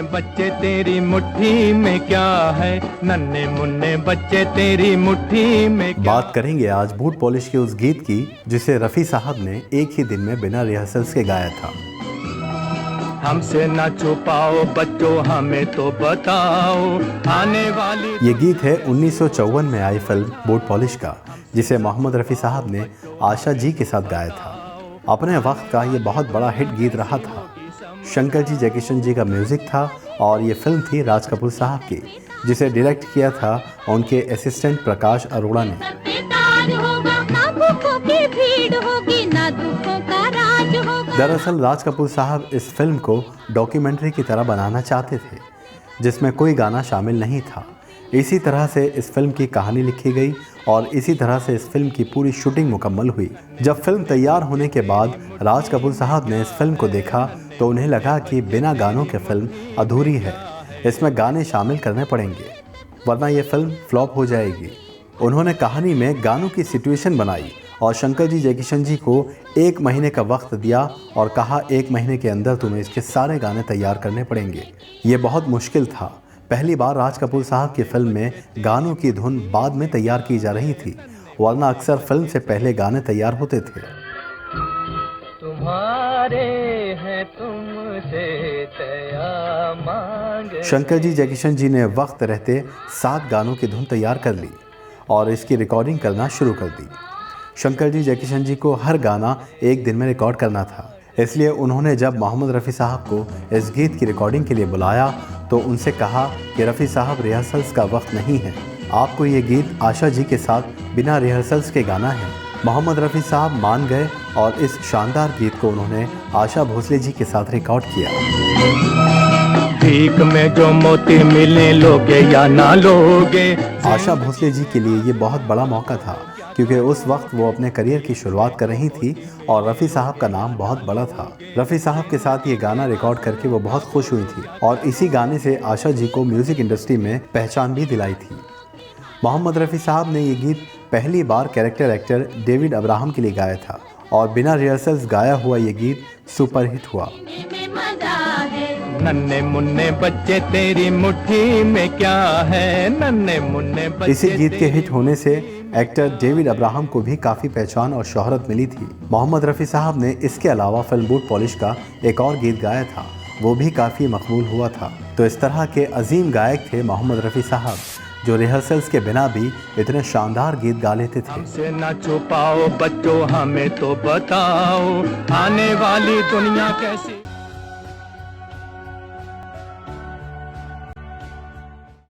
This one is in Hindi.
मुन्ने बच्चे तेरी मुट्ठी में क्या है, नन्हे मुन्ने बच्चे तेरी मुट्ठी में क्या। बात करेंगे आज बूट पॉलिश के उस गीत की जिसे रफ़ी साहब ने एक ही दिन में बिना रिहर्सल्स के गाया था। हमसे ना छुपाओ बच्चों हमें तो बताओ आने वाली। ये गीत है 1954 में आई फिल्म बूट पॉलिश का, जिसे मोहम्मद रफ़ी साहब ने आशा जी के साथ गाया था। अपने वक्त का ये बहुत बड़ा हिट गीत रहा था। शंकर जी जयकिशन जी का म्यूज़िक था और ये फिल्म थी राज कपूर साहब की, जिसे डायरेक्ट किया था उनके असिस्टेंट प्रकाश अरोड़ा ने। दरअसल राज कपूर साहब इस फिल्म को डॉक्यूमेंट्री की तरह बनाना चाहते थे, जिसमें कोई गाना शामिल नहीं था। इसी तरह से इस फिल्म की कहानी लिखी गई और इसी तरह से इस फिल्म की पूरी शूटिंग मुकम्मल हुई। जब फिल्म तैयार होने के बाद राज कपूर साहब ने इस फिल्म को देखा तो उन्हें लगा कि बिना गानों के फिल्म अधूरी है, इसमें गाने शामिल करने पड़ेंगे वरना ये फिल्म फ्लॉप हो जाएगी। उन्होंने कहानी में गानों की सिचुएशन बनाई और शंकर जी जयकिशन जी को 1 महीने का वक्त दिया और कहा 1 महीने के अंदर तुम्हें इसके सारे गाने तैयार करने पड़ेंगे। ये बहुत मुश्किल था। पहली बार राज कपूर साहब की फिल्म में गानों की धुन बाद में तैयार की जा रही थी, वरना अक्सर फिल्म से पहले गाने तैयार होते थे। तुम्हारे हैं तुमसे दया मांगे। शंकर जी जयकिशन जी ने वक्त रहते 7 गानों की धुन तैयार कर ली और इसकी रिकॉर्डिंग करना शुरू कर दी। शंकर जी जयकिशन जी को हर गाना 1 दिन में रिकॉर्ड करना था, इसलिए उन्होंने जब मोहम्मद रफ़ी साहब को इस गीत की रिकॉर्डिंग के लिए बुलाया तो उनसे कहा कि रफ़ी साहब रिहर्सल्स का वक्त नहीं है, आपको ये गीत आशा जी के साथ बिना रिहर्सल्स के गाना है। मोहम्मद रफ़ी साहब मान गए और इस शानदार गीत को उन्होंने आशा भोसले जी के साथ रिकॉर्ड किया। भीख में जो मोती मिले लोगे या ना लोगे। आशा भोसले जी के लिए ये बहुत बड़ा मौका था, क्योंकि उस वक्त वो अपने करियर की शुरुआत कर रही थी और रफ़ी साहब का नाम बहुत बड़ा था। रफ़ी साहब के साथ ये गाना रिकॉर्ड करके वो बहुत खुश हुई थी और इसी गाने से आशा जी को म्यूज़िक इंडस्ट्री में पहचान भी दिलाई थी। मोहम्मद रफ़ी साहब ने ये गीत पहली बार कैरेक्टर एक्टर डेविड अब्राहम के लिए गाया था और बिना रिहर्सल्स गाया हुआ ये गीत सुपरहिट हुआ। नन्हे मुन्ने बच्चे तेरी मुट्ठी में क्या है, नन्हे मुन्ने बच्चे। इसी गीत के हिट होने से एक्टर डेविड अब्राहम को भी काफ़ी पहचान और शोहरत मिली थी। मोहम्मद रफ़ी साहब ने इसके अलावा फिल्म बूट पॉलिश का एक और गीत गाया था, वो भी काफ़ी मकबूल हुआ था। तो इस तरह के अजीम गायक थे मोहम्मद रफ़ी साहब, जो रिहर्सल्स के बिना भी इतने शानदार गीत गा लेते थे। हमसे ना छुपाओ बच्चों हमें तो बताओ आने वाली दुनिया कैसी।